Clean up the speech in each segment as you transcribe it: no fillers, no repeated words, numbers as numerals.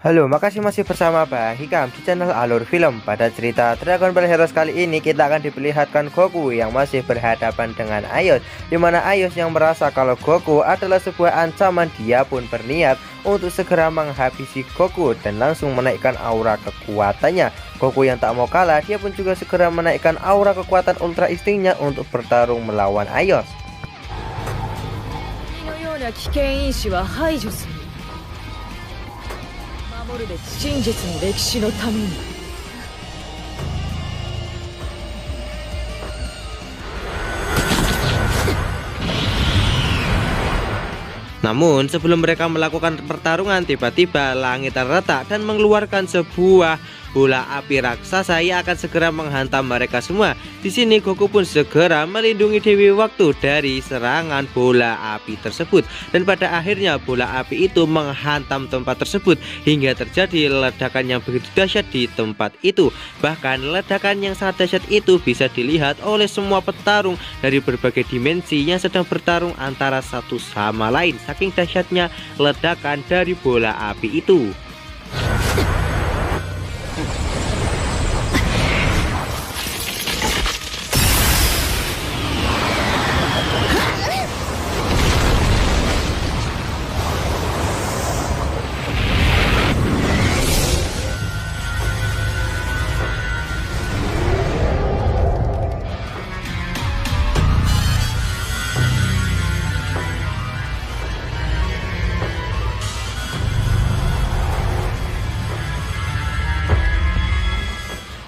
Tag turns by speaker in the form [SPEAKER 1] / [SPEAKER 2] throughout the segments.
[SPEAKER 1] Halo, makasih masih bersama Bang Hikam di channel Alur Film. Pada cerita Dragon Ball Heroes kali ini kita akan diperlihatkan Goku yang masih berhadapan dengan Aios, dimana Aios yang merasa kalau Goku adalah sebuah ancaman. Dia pun berniat untuk segera menghabisi Goku dan langsung menaikkan aura kekuatannya. Goku yang tak mau kalah, dia pun juga segera menaikkan aura kekuatan Ultra Instinct-nya untuk bertarung melawan Aios.
[SPEAKER 2] のような危険因子は排除する。守るべき真実の歴史のために。
[SPEAKER 1] Namun sebelum mereka melakukan pertarungan, tiba-tiba langit terretak dan mengeluarkan sebuah bola api raksasa yang akan segera menghantam mereka semua. Di sini Goku pun segera melindungi Dewi Waktu dari serangan bola api tersebut, dan pada akhirnya bola api itu menghantam tempat tersebut hingga terjadi ledakan yang begitu dahsyat di tempat itu. Bahkan ledakan yang sangat dahsyat itu bisa dilihat oleh semua petarung dari berbagai dimensi yang sedang bertarung antara satu sama lain, saking dahsyatnya ledakan dari bola api itu.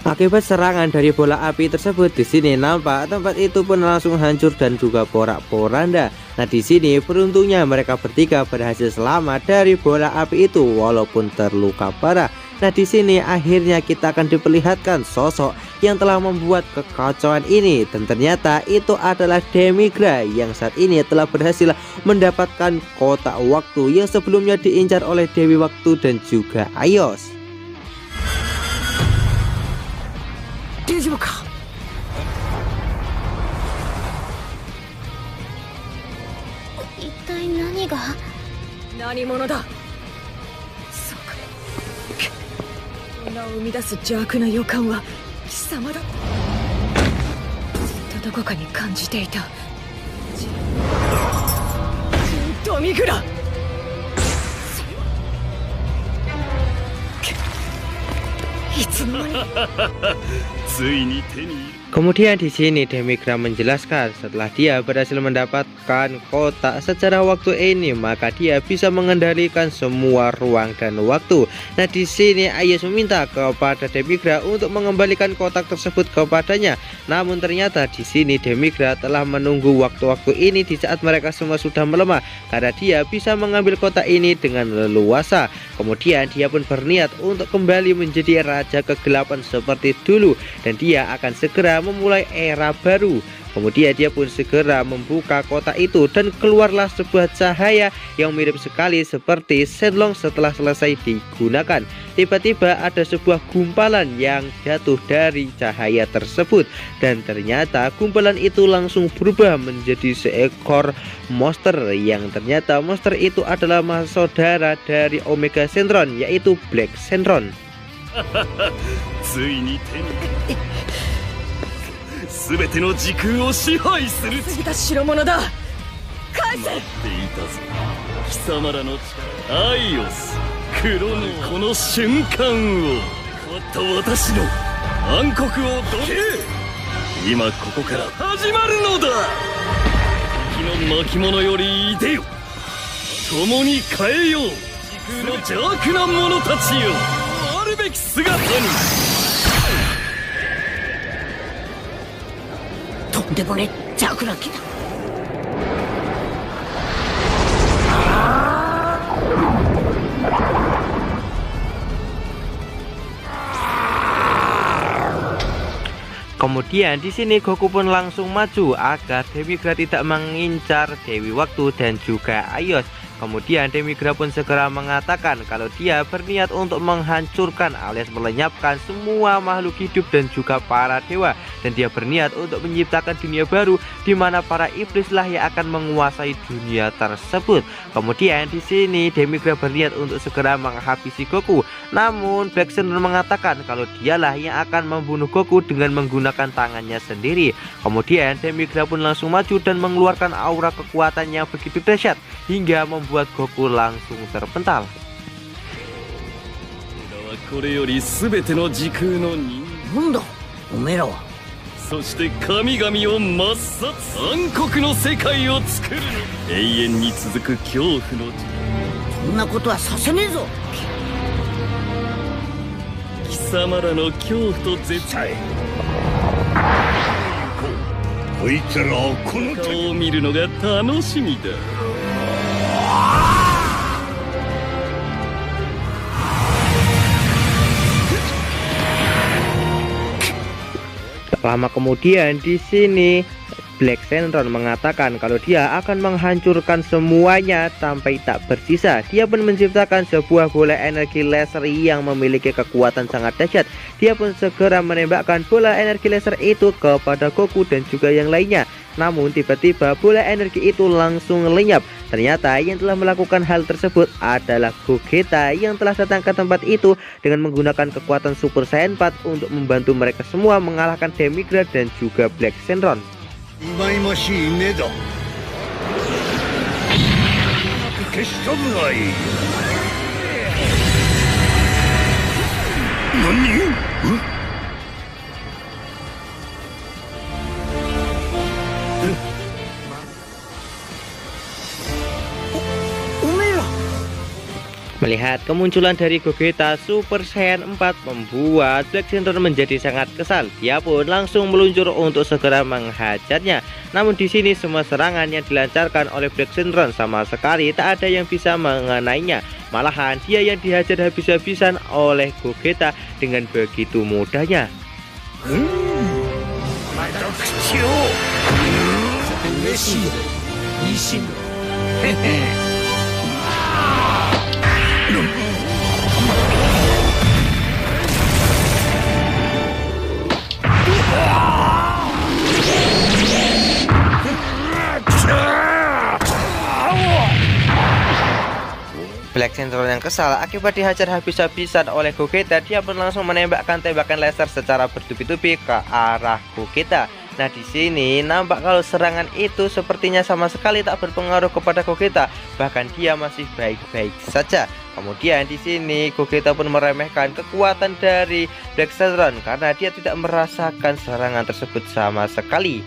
[SPEAKER 1] Akibat serangan dari bola api tersebut, di sini nampak tempat itu pun langsung hancur dan juga porak-poranda. Nah, di sini beruntungnya mereka bertiga berhasil selamat dari bola api itu walaupun terluka parah. Nah, di sini akhirnya kita akan diperlihatkan sosok yang telah membuat kekacauan ini, dan ternyata itu adalah Demigra yang saat ini telah berhasil mendapatkan kotak waktu yang sebelumnya diincar oleh Dewi Waktu dan juga Aios.
[SPEAKER 2] 大丈夫か。
[SPEAKER 3] 一体何が。
[SPEAKER 2] 何者だ。そうか。そんな生み出す邪悪な予感は貴様だ。ずっとどこかに感じていた。ジントミグラ。いつの間に。 Kemudian di sini Demigra menjelaskan setelah dia berhasil mendapatkan kotak secara waktu ini, maka dia bisa mengendalikan semua ruang dan waktu. Nah, di sini Aios meminta kepada Demigra untuk mengembalikan kotak tersebut kepadanya. Namun ternyata di sini Demigra telah menunggu waktu-waktu ini di saat mereka semua sudah melemah, karena dia bisa mengambil kotak ini dengan leluasa. Kemudian dia pun berniat untuk kembali menjadi raja kegelapan seperti dulu, dan dia akan segera memulai era baru. Kemudian dia pun segera membuka kotak itu dan keluarlah sebuah cahaya yang mirip sekali seperti Shenlong setelah selesai digunakan. Tiba-tiba ada sebuah gumpalan yang jatuh dari cahaya tersebut, dan ternyata gumpalan itu langsung berubah menjadi seekor monster, yang ternyata monster itu adalah saudara dari Omega Shenron, yaitu Black Shenron.
[SPEAKER 4] すべての時空を支配する。
[SPEAKER 2] 過ぎた代物だ。返せ。
[SPEAKER 4] 待っていたぞ。貴様らの力、アイオス。黒のこの瞬間を。変わった私の暗黒をどけ。今ここから始まるのだ。敵の巻物よりいでよ。共に変えよう。時空の邪悪な者たちよ。あるべき姿に。
[SPEAKER 3] とんでもねえ邪悪な気だ。
[SPEAKER 1] Kemudian di sini Goku pun langsung maju agar Demigra tidak mengincar Dewi Waktu dan juga Aios.
[SPEAKER 2] Kemudian Demigra pun segera mengatakan kalau dia berniat untuk menghancurkan alias melenyapkan semua makhluk hidup dan juga para dewa, dan dia berniat untuk menciptakan dunia baru di mana para iblislah yang akan menguasai dunia tersebut. Kemudian di sini Demigra berniat untuk segera menghabisi Goku. Namun Black Shenron mengatakan kalau dialah yang akan membunuh Goku dengan menggunakan tangannya sendiri. Kemudian Demigra pun langsung maju dan mengeluarkan aura kekuatan yang begitu dahsyat hingga membuat Goku langsung terpental.
[SPEAKER 4] これより全ての時空の人
[SPEAKER 3] なんだおめえらは。
[SPEAKER 4] そして神々を抹殺暗黒の世界を作るの永遠に続く恐怖の
[SPEAKER 3] そんなことはさせねえぞ。
[SPEAKER 4] 貴様らの恐怖と絶対こいつらをこの顔を見るのが楽しみだ。
[SPEAKER 2] Lama kemudian di sini Black Shenron mengatakan kalau dia akan menghancurkan semuanya sampai tak bersisa. Dia pun menciptakan sebuah bola energi laser yang memiliki kekuatan sangat dahsyat. Dia pun segera menembakkan bola energi laser itu kepada Goku dan juga yang lainnya. Namun tiba-tiba bola energi itu langsung lenyap. Ternyata yang telah melakukan hal tersebut adalah Gogeta yang telah datang ke tempat itu dengan menggunakan kekuatan Super Saiyan 4 untuk membantu mereka semua mengalahkan Demigra dan juga Black Shenron. Melihat kemunculan dari Gogeta Super Saiyan 4 membuat Black Shenron menjadi sangat kesal. Dia pun langsung meluncur untuk segera menghajarnya. Namun di sini semua serangan yang dilancarkan oleh Black Shenron sama sekali tak ada yang bisa mengenainya. Malahan dia yang dihajar habis-habisan oleh Gogeta dengan begitu mudahnya. Black Shenron yang kesal akibat dihajar habis-habisan oleh Gogeta, dia pun langsung menembakkan tembakan laser secara bertubi-tubi ke arah Gogeta. Nah di sini nampak kalau serangan itu sepertinya sama sekali tak berpengaruh kepada Gogeta, bahkan dia masih baik-baik saja. Kemudian di sini Gogeta pun meremehkan kekuatan dari Black Shenron karena dia tidak merasakan serangan tersebut sama sekali.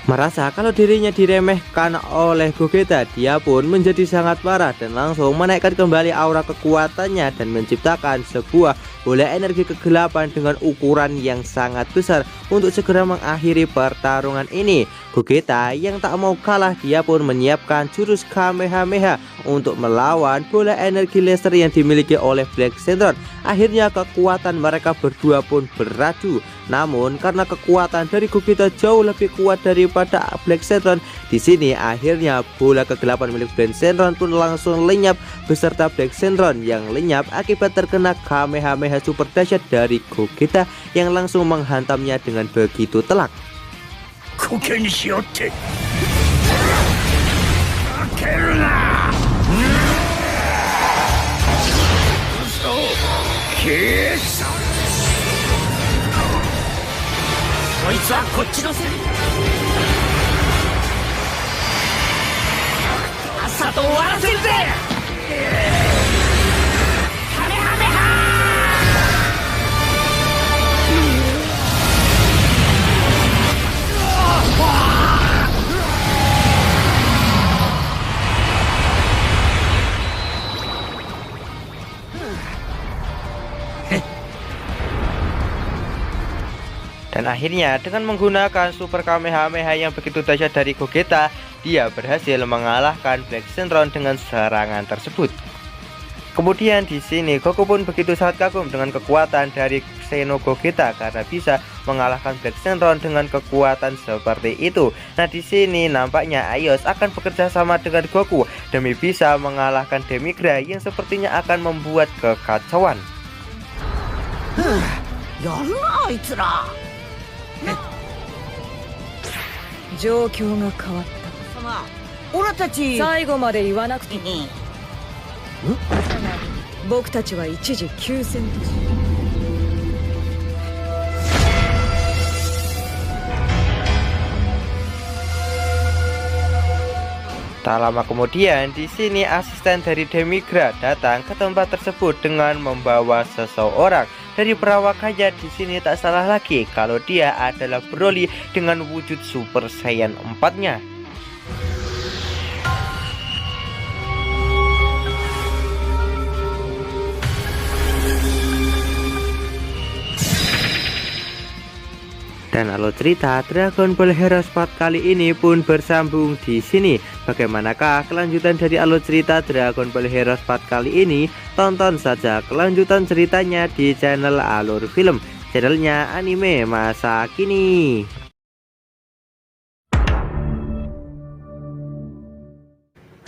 [SPEAKER 2] Merasa kalau dirinya diremehkan oleh Gogeta, dia pun menjadi sangat marah dan langsung menaikkan kembali aura kekuatannya dan menciptakan sebuah bola energi kegelapan dengan ukuran yang sangat besar untuk segera mengakhiri pertarungan ini. Gogeta yang tak mau kalah, dia pun menyiapkan jurus Kamehameha untuk melawan bola energi laser yang dimiliki oleh Black Shenron. Akhirnya kekuatan mereka berdua pun beradu. Namun karena kekuatan dari Gogeta jauh lebih kuat daripada Black Shenron, di sini akhirnya bola kegelapan milik Black Shenron pun langsung lenyap beserta Black Shenron yang lenyap akibat terkena Kamehameha super dahsyat dari Gogeta yang langsung menghantamnya dengan begitu telak. Dan akhirnya dengan menggunakan Super Kamehameha yang begitu dahsyat dari Gogeta, dia berhasil mengalahkan Black Shenron dengan serangan tersebut. Kemudian di sini Goku pun begitu sangat kagum dengan kekuatan dari Xeno Gogeta karena bisa mengalahkan Black Shenron dengan kekuatan seperti itu. Nah, di sini nampaknya Aios akan bekerja sama dengan Goku demi bisa mengalahkan Demigra yang sepertinya akan membuat kekacauan.
[SPEAKER 3] やるなあいつら。
[SPEAKER 5] 状況が変わっ
[SPEAKER 3] 様、オラたち。
[SPEAKER 5] た。最後まで言わなくていい。僕たちは一時休戦とし。
[SPEAKER 2] Tak lama kemudian, di sini asisten dari Demigra datang ke tempat tersebut dengan membawa seseorang. Dari perawakannya di sini tak salah lagi kalau dia adalah Broly dengan wujud Super Saiyan 4-nya. Dan alur cerita Dragon Ball Heroes Part kali ini pun bersambung di sini. Bagaimanakah kelanjutan dari alur cerita Dragon Ball Heroes Part kali ini? Tonton saja kelanjutan ceritanya di channel Alur Film, channelnya anime masa kini.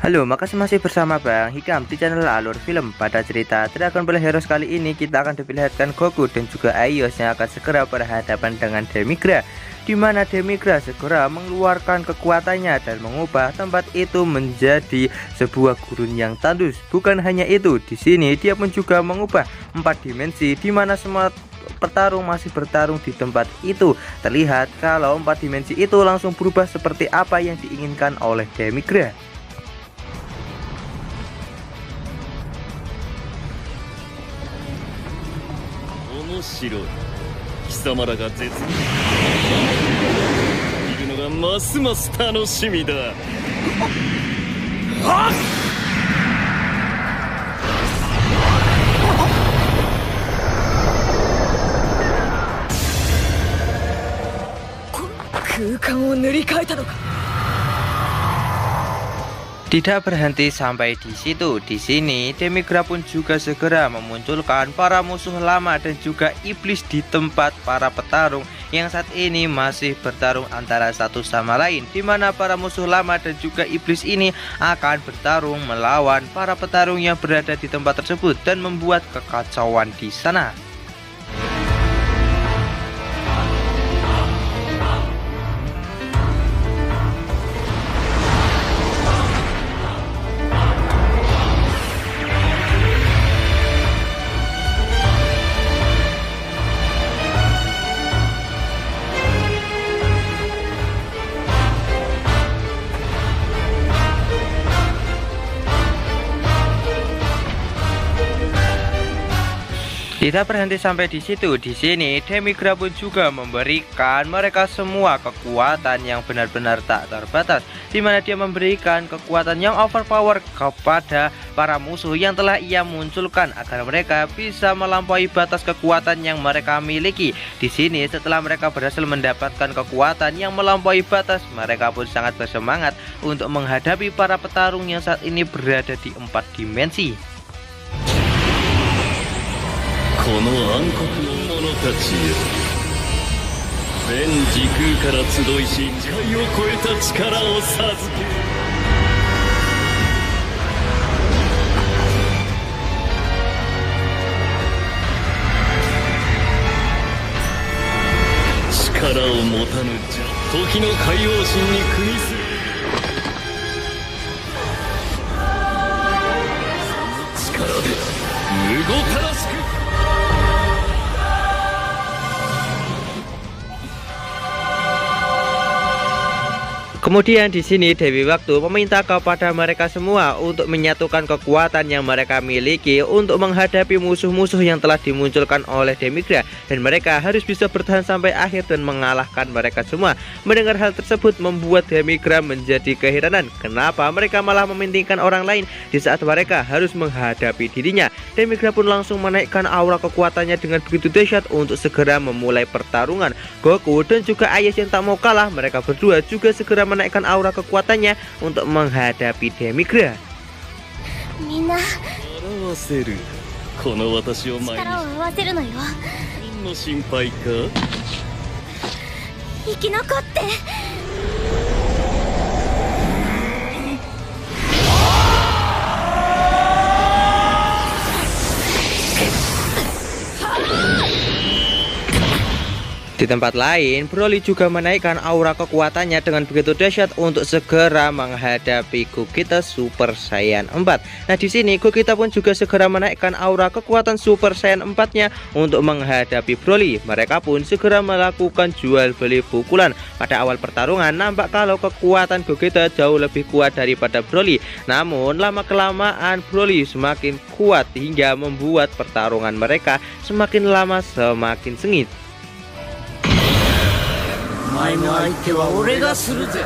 [SPEAKER 2] Halo, makasih masih bersama Bang Hikam di channel Alur Film. Pada cerita Dragon Ball Heroes kali ini kita akan diperlihatkan Goku dan juga Aios yang akan segera berhadapan dengan Demigra, di mana Demigra segera mengeluarkan kekuatannya dan mengubah tempat itu menjadi sebuah gurun yang tandus. Bukan hanya itu, di sini dia pun juga mengubah 4 dimensi di mana semua petarung masih bertarung di tempat itu. Terlihat kalau 4 dimensi itu langsung berubah seperti apa yang diinginkan oleh Demigra.
[SPEAKER 4] 面白い。貴様らが絶望いるのがますます楽しみだ。
[SPEAKER 5] 空間を塗り替えたのか。
[SPEAKER 2] Tidak berhenti sampai di situ. Di sini Demigra pun juga segera memunculkan para musuh lama dan juga iblis di tempat para petarung yang saat ini masih bertarung antara satu sama lain, di mana para musuh lama dan juga iblis ini akan bertarung melawan para petarung yang berada di tempat tersebut dan membuat kekacauan di sana. Tidak berhenti sampai di situ. Di sini Demigra pun juga memberikan mereka semua kekuatan yang benar-benar tak terbatas, di mana dia memberikan kekuatan yang overpower kepada para musuh yang telah ia munculkan agar mereka bisa melampaui batas kekuatan yang mereka miliki. Di sini setelah mereka berhasil mendapatkan kekuatan yang melampaui batas, mereka pun sangat bersemangat untuk menghadapi para petarung yang saat ini berada di 4 dimensi.
[SPEAKER 4] この暗黒の者たちよ、全時空から集いし時界を超えた力を授け、力を持たぬじゃ時の海王神に国する。その力でむごたらしく。
[SPEAKER 2] Kemudian di sini Dewi Waktu meminta kepada mereka semua untuk menyatukan kekuatan yang mereka miliki untuk menghadapi musuh-musuh yang telah dimunculkan oleh Demigra, dan mereka harus bisa bertahan sampai akhir dan mengalahkan mereka semua. Mendengar hal tersebut membuat Demigra menjadi keheranan kenapa mereka malah mementingkan orang lain di saat mereka harus menghadapi dirinya. Demigra pun langsung menaikkan aura kekuatannya dengan begitu dahsyat untuk segera memulai pertarungan. Goku dan juga Ayas yang tak mau kalah, mereka berdua juga segera menaikkan aura kekuatannya untuk menghadapi Demigra.
[SPEAKER 6] みんな
[SPEAKER 4] 笑わせるこの私を前に
[SPEAKER 6] 力を合わせるのよ。
[SPEAKER 4] 何の心配か
[SPEAKER 6] 生き残って。
[SPEAKER 2] Di tempat lain, Broly juga menaikkan aura kekuatannya dengan begitu dahsyat untuk segera menghadapi Gogeta Super Saiyan 4. Nah, di sini Gogeta pun juga segera menaikkan aura kekuatan Super Saiyan 4-nya untuk menghadapi Broly. Mereka pun segera melakukan jual beli pukulan. Pada awal pertarungan nampak kalau kekuatan Gogeta jauh lebih kuat daripada Broly. Namun lama kelamaan Broly semakin kuat hingga membuat pertarungan mereka semakin lama semakin sengit.
[SPEAKER 3] お前の相手は俺がするぜ。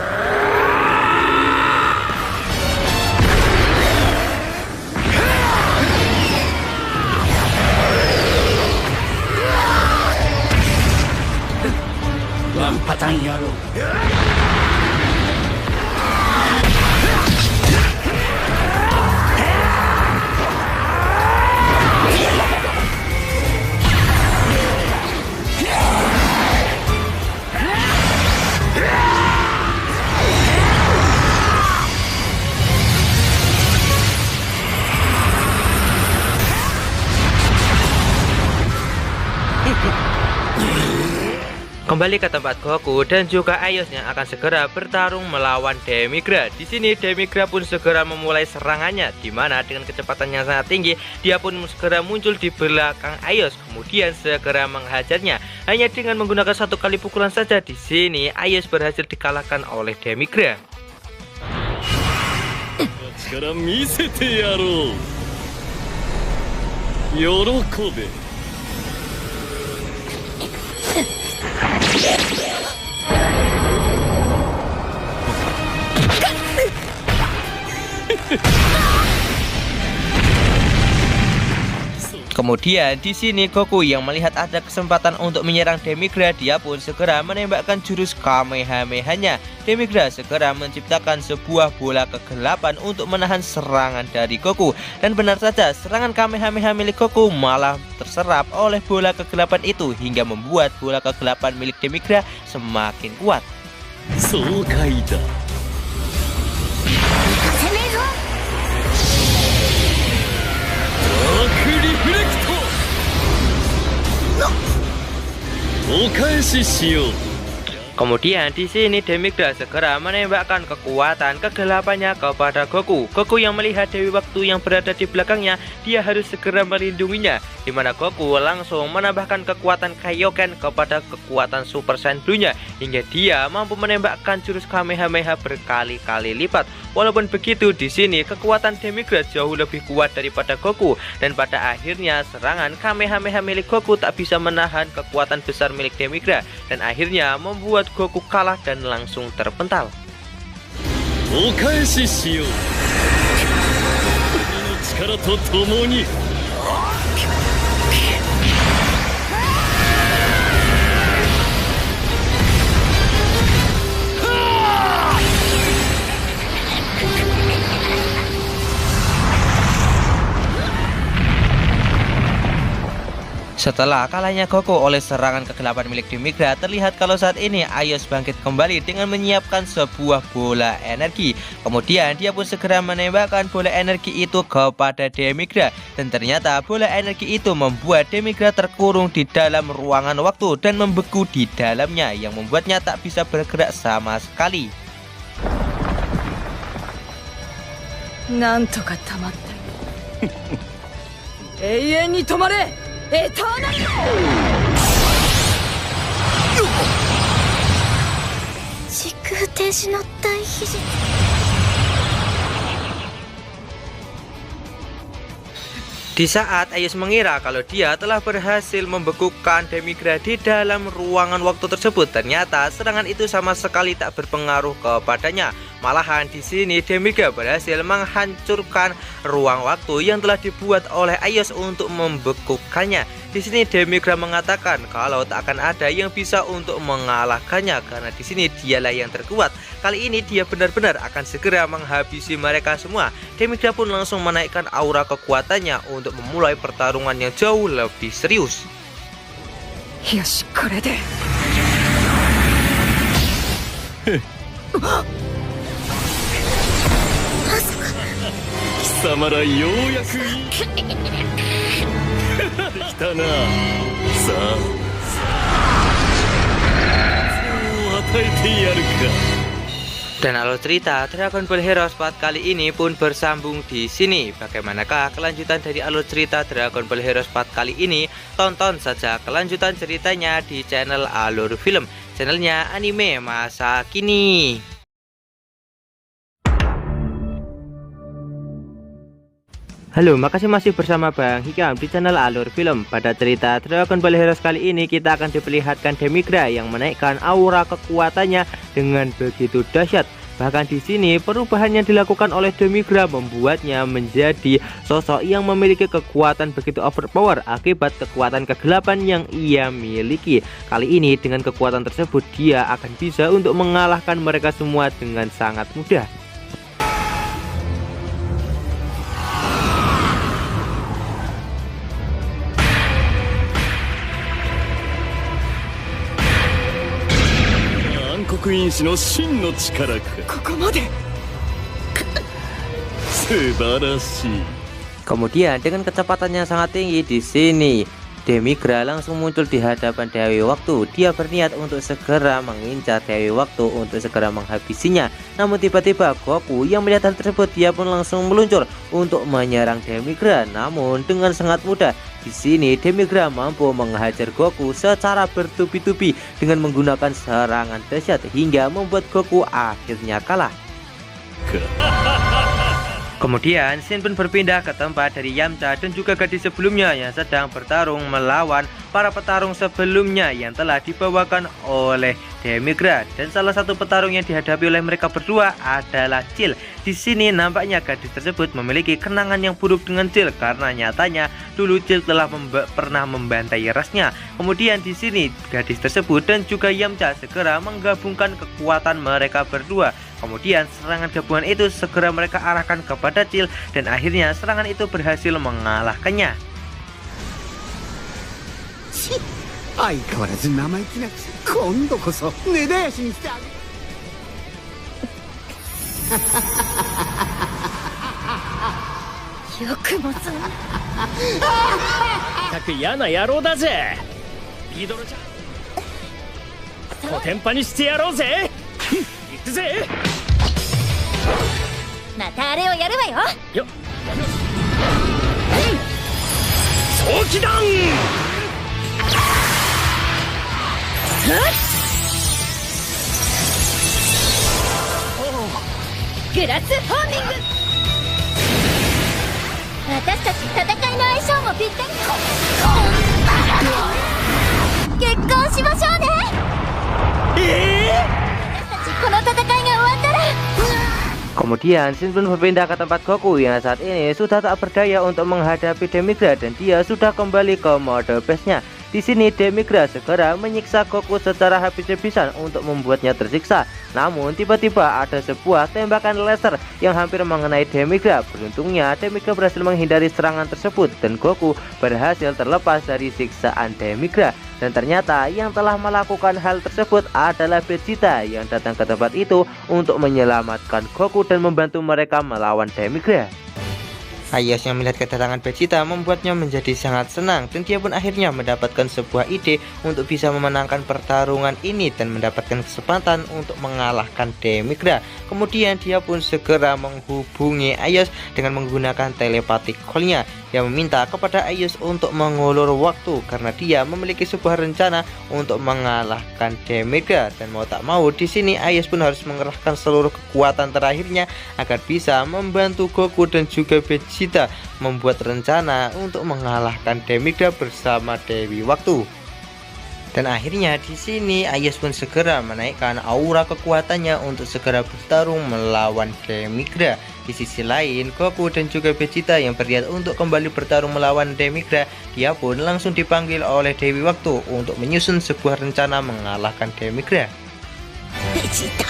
[SPEAKER 3] ワンパターンやろう。
[SPEAKER 2] Kembali ke tempat Goku dan juga Ayos yang akan segera bertarung melawan Demigra. Di sini Demigra pun segera memulai serangannya, di mana dengan kecepatan yang sangat tinggi dia pun segera muncul di belakang Ayos, kemudian segera menghajarnya. Hanya dengan menggunakan satu kali pukulan saja, di sini Ayos berhasil dikalahkan oleh Demigra.
[SPEAKER 4] 力見せてやろう喜べ
[SPEAKER 2] Kemudian di sini Goku yang melihat ada kesempatan untuk menyerang Demigra, dia pun segera menembakkan jurus Kamehameha-nya. Demigra segera menciptakan sebuah bola kegelapan untuk menahan serangan dari Goku. Dan benar saja, serangan Kamehameha milik Goku malah terserap oleh bola kegelapan itu hingga membuat bola kegelapan milik Demigra semakin kuat.
[SPEAKER 4] 爽快だ
[SPEAKER 6] 攻めろ。
[SPEAKER 4] ダークリフレクトお返ししよう
[SPEAKER 2] Kemudian di sini Demigra segera menembakkan kekuatan kegelapannya kepada Goku. Goku yang melihat Dewi Waktu yang berada di belakangnya, dia harus segera melindunginya. Di mana Goku langsung menambahkan kekuatan Kaioken kepada kekuatan Super Saiyan Blue-nya hingga dia mampu menembakkan jurus Kamehameha berkali-kali lipat. Walaupun begitu, di sini kekuatan Demigra jauh lebih kuat daripada Goku, dan pada akhirnya serangan Kamehameha milik Goku tak bisa menahan kekuatan besar milik Demigra, dan akhirnya membuat Goku kalah dan langsung terpental.
[SPEAKER 4] お返ししよう君の力と共に
[SPEAKER 2] Setelah kalahnya Goku oleh serangan kegelapan milik Demigra, terlihat kalau saat ini Ayos bangkit kembali dengan menyiapkan sebuah bola energi. Kemudian dia pun segera menembakkan bola energi itu kepada Demigra, dan ternyata bola energi itu membuat Demigra terkurung di dalam ruangan waktu dan membeku di dalamnya yang membuatnya tak bisa bergerak sama sekali.
[SPEAKER 5] なんとかたまった永遠に止まれエターナル
[SPEAKER 6] 軸空停止の大秘術。
[SPEAKER 2] Di saat Ayus mengira kalau dia telah berhasil membekukan Demigra di dalam ruangan waktu tersebut, ternyata serangan itu sama sekali tak berpengaruh kepadanya. Malahan di sini Demigra berhasil menghancurkan ruang waktu yang telah dibuat oleh Ayus untuk membekukannya. Di sini Demigra mengatakan kalau tak akan ada yang bisa untuk mengalahkannya karena di sini dialah yang terkuat. Kali ini dia benar-benar akan segera menghabisi mereka semua. Demigra pun langsung menaikkan aura kekuatannya untuk memulai pertarungan yang jauh lebih serius.
[SPEAKER 5] Yoshi, これで
[SPEAKER 4] 貴様らようやくいいできたな。さあを与えてやるか。
[SPEAKER 2] Dan alur cerita Dragon Ball Heroes Part kali ini pun bersambung di sini. Bagaimanakah kelanjutan dari alur cerita Dragon Ball Heroes Part kali ini? Tonton saja kelanjutan ceritanya di channel Alur Film, channelnya anime masa kini. Halo, makasih masih bersama Bang Hikam di channel Alur Film. Pada cerita Dragon Ball Heroes kali ini kita akan diperlihatkan Demigra yang menaikkan aura kekuatannya dengan begitu dahsyat. Bahkan di sini perubahan yang dilakukan oleh Demigra membuatnya menjadi sosok yang memiliki kekuatan begitu overpower akibat kekuatan kegelapan yang ia miliki. Kali ini dengan kekuatan tersebut dia akan bisa untuk mengalahkan mereka semua dengan sangat mudah.
[SPEAKER 4] 刻印師の真の力か。
[SPEAKER 5] ここまで。
[SPEAKER 4] 素晴らしい。
[SPEAKER 2] Kemudian dengan kecepatan yang sangat tinggi di sini Demigra langsung muncul di hadapan Dewi Waktu. Dia berniat untuk segera mengincar Dewi Waktu untuk segera menghabisinya. Namun tiba-tiba Goku yang melihat hal tersebut, dia pun langsung meluncur untuk menyerang Demigra. Namun dengan sangat mudah. Di sini Demigra mampu menghajar Goku secara bertubi-tubi dengan menggunakan serangan dahsyat hingga membuat Goku akhirnya kalah. Kemudian scene pun berpindah ke tempat dari Yamcha dan juga gadis sebelumnya yang sedang bertarung melawan para petarung sebelumnya yang telah dibawakan oleh Demigra. Dan salah satu petarung yang dihadapi oleh mereka berdua adalah Chill. Di sini nampaknya gadis tersebut memiliki kenangan yang buruk dengan Chill karena nyatanya dulu Chill telah pernah membantai rasnya. Kemudian di sini gadis tersebut dan juga Yamcha segera menggabungkan kekuatan mereka berdua. Kemudian serangan gabungan itu segera mereka arahkan kepada Chill dan akhirnya serangan itu berhasil mengalahkannya.
[SPEAKER 3] 相変わらず生意気なくせ今度こそ根絶やしにしてあげ
[SPEAKER 5] よくもそんな。
[SPEAKER 4] たく嫌な野郎だぜ。ビドロちゃんコテンパにしてやろうぜ。行くぜ。
[SPEAKER 6] またあれをやるわよ。
[SPEAKER 4] よ早期弾。
[SPEAKER 6] グラスホーミング。私たち戦いの相性もぴったり。結婚しましょうね。私たちこの戦いが終わったら。
[SPEAKER 2] Kemudian Shin pun berpindah ke tempat Goku yang saat ini sudah tak berdaya untuk menghadapi Demigra dan dia sudah kembali ke mode base-nya. Di sini Demigra segera menyiksa Goku secara habis-habisan untuk membuatnya tersiksa. Namun tiba-tiba ada sebuah tembakan laser yang hampir mengenai Demigra. Beruntungnya Demigra berhasil menghindari serangan tersebut dan Goku berhasil terlepas dari siksaan Demigra. Dan ternyata yang telah melakukan hal tersebut adalah Vegeta yang datang ke tempat itu untuk menyelamatkan Goku dan membantu mereka melawan Demigra. Ayas yang melihat kedatangan Vegeta membuatnya menjadi sangat senang dan dia pun akhirnya mendapatkan sebuah ide untuk bisa memenangkan pertarungan ini dan mendapatkan kesempatan untuk mengalahkan Demigra. Kemudian dia pun segera menghubungi Ayas dengan menggunakan telepati call-nya. yang meminta kepada Aios untuk mengulur waktu karena dia memiliki sebuah rencana untuk mengalahkan Demigra. Dan mau tak mau di sini Aios pun harus mengerahkan seluruh kekuatan terakhirnya agar bisa membantu Goku dan juga Vegeta membuat rencana untuk mengalahkan Demigra bersama Dewi Waktu. Dan akhirnya di sini Aios pun segera menaikkan aura kekuatannya untuk segera bertarung melawan Demigra. Di sisi lain, Goku dan juga Vegeta yang berniat untuk kembali bertarung melawan Demigra, dia pun langsung dipanggil oleh Dewi Waktu untuk menyusun sebuah rencana mengalahkan Demigra.
[SPEAKER 6] Vegeta.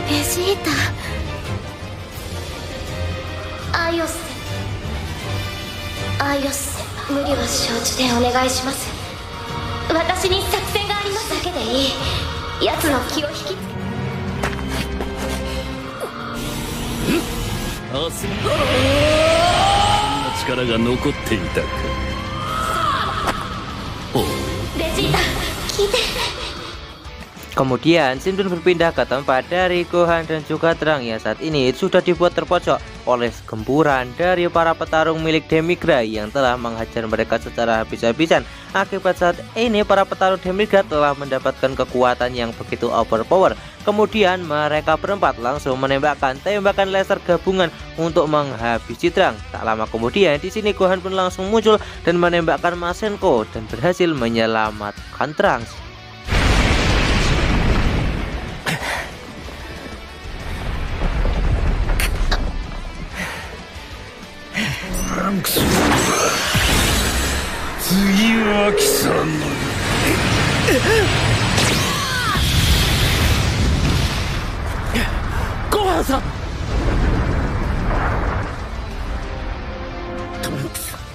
[SPEAKER 6] Vegeta. Aios. Aios。無理は承知でお願いします。私に作戦がありますだけでいい。奴の気を引きつけ
[SPEAKER 4] 明日そんな力が残っていたか。
[SPEAKER 6] ベジータ聞いて。
[SPEAKER 2] Kemudian Shinden berpindah ke tempat dari Gohan dan juga Trunks yang saat ini sudah dibuat terpojok oleh gempuran dari para petarung milik Demigra yang telah menghajar mereka secara habis-habisan. Akibat saat ini para petarung Demigra telah mendapatkan kekuatan yang begitu overpower. Kemudian mereka berempat langsung menembakkan tembakan laser gabungan untuk menghabisi Trunks. Tak lama kemudian di sini Gohan pun langsung muncul dan menembakkan Masenko dan berhasil menyelamatkan Trunks.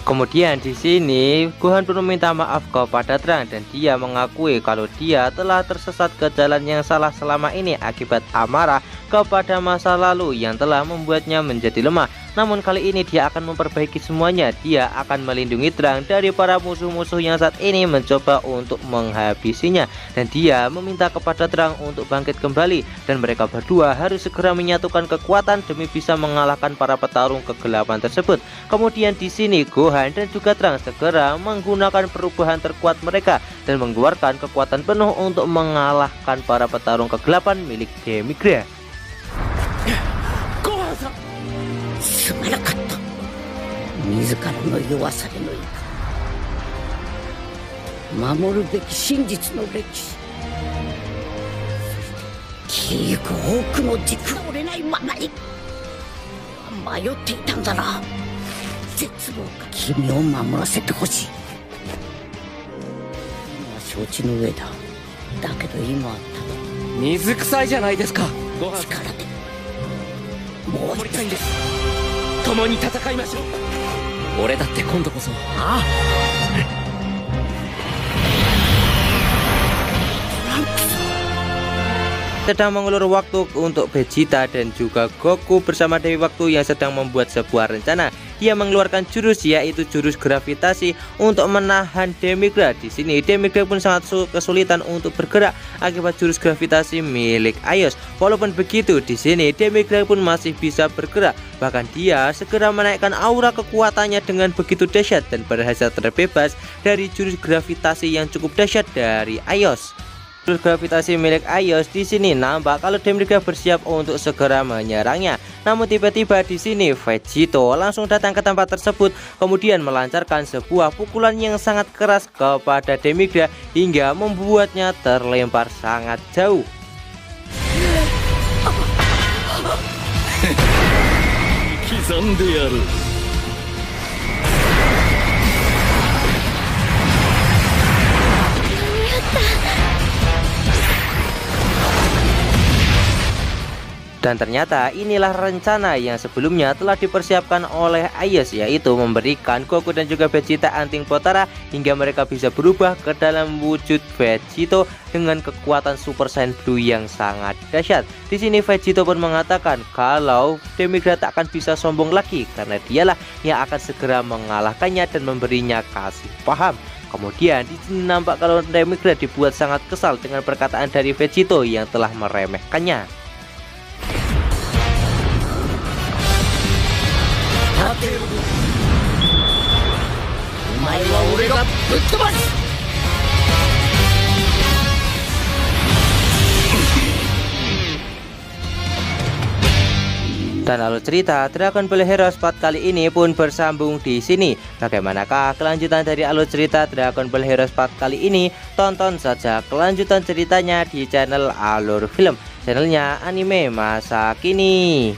[SPEAKER 2] Kemudian di sini Gohan pun meminta maaf kepada Trunks dan dia mengakui kalau dia telah tersesat ke jalan yang salah selama ini akibat amarah kepada masa lalu yang telah membuatnya menjadi lemah. Namun kali ini dia akan memperbaiki semuanya. Dia akan melindungi Trunks dari para musuh-musuh yang saat ini mencoba untuk menghabisinya. Dan dia meminta kepada Trunks untuk bangkit kembali. Dan mereka berdua harus segera menyatukan kekuatan demi bisa mengalahkan para petarung kegelapan tersebut. Kemudian di sini Gohan dan juga Trunks segera menggunakan perubahan terkuat mereka dan mengeluarkan kekuatan penuh untuk mengalahkan para petarung kegelapan milik Demigra.
[SPEAKER 7] すまなかった。自らの弱さでのいか守るべき真実の歴史、そして消えゆく多くの軸が折れないままに迷っていたんだな。絶望か君を守らせてほしい。今は承知の上だ。だけど今はただ
[SPEAKER 8] 水臭いじゃないですか。ご飯
[SPEAKER 7] 力でもう一回です。
[SPEAKER 8] 共に戦いましょう。俺だって今度こそ。
[SPEAKER 7] ああ、
[SPEAKER 2] sedang mengulur waktu untuk Vegeta dan juga Goku bersama Dewi Waktu yang sedang membuat sebuah rencana. Dia mengeluarkan jurus yaitu jurus gravitasi untuk menahan Demigra. Di sini Demigra pun sangat kesulitan untuk bergerak akibat jurus gravitasi milik Aios. Walaupun begitu, di sini Demigra pun masih bisa bergerak. Bahkan dia segera menaikkan aura kekuatannya dengan begitu dahsyat dan berhasil terbebas dari jurus gravitasi yang cukup dahsyat dari Aios. Jurus gravitasi milik Aios di sini nampak kalau Demigra bersiap untuk segera menyerangnya. Namun tiba-tiba di sini Vegito langsung datang ke tempat tersebut, kemudian melancarkan sebuah pukulan yang sangat keras kepada Demigra hingga membuatnya terlempar sangat jauh. Dan ternyata inilah rencana yang sebelumnya telah dipersiapkan oleh Aios, yaitu memberikan Goku dan juga Vegeta anting Potara hingga mereka bisa berubah ke dalam wujud Vegito dengan kekuatan Super Saiyan Blue yang sangat dahsyat. Di sini Vegito pun mengatakan kalau Demigra tak akan bisa sombong lagi karena dialah yang akan segera mengalahkannya dan memberinya kasih paham. Kemudian di sini nampak kalau Demigra dibuat sangat kesal dengan perkataan dari Vegito yang telah meremehkannya.
[SPEAKER 7] てる。お前は俺がぶっ飛ばす。
[SPEAKER 2] Dan alur cerita Dragon Ball Heroes Part kali ini pun bersambung di sini. Bagaimanakah kelanjutan dari alur cerita Dragon Ball Heroes Part kali ini? Tonton saja kelanjutan ceritanya di channel Alur Film, channelnya anime masa kini.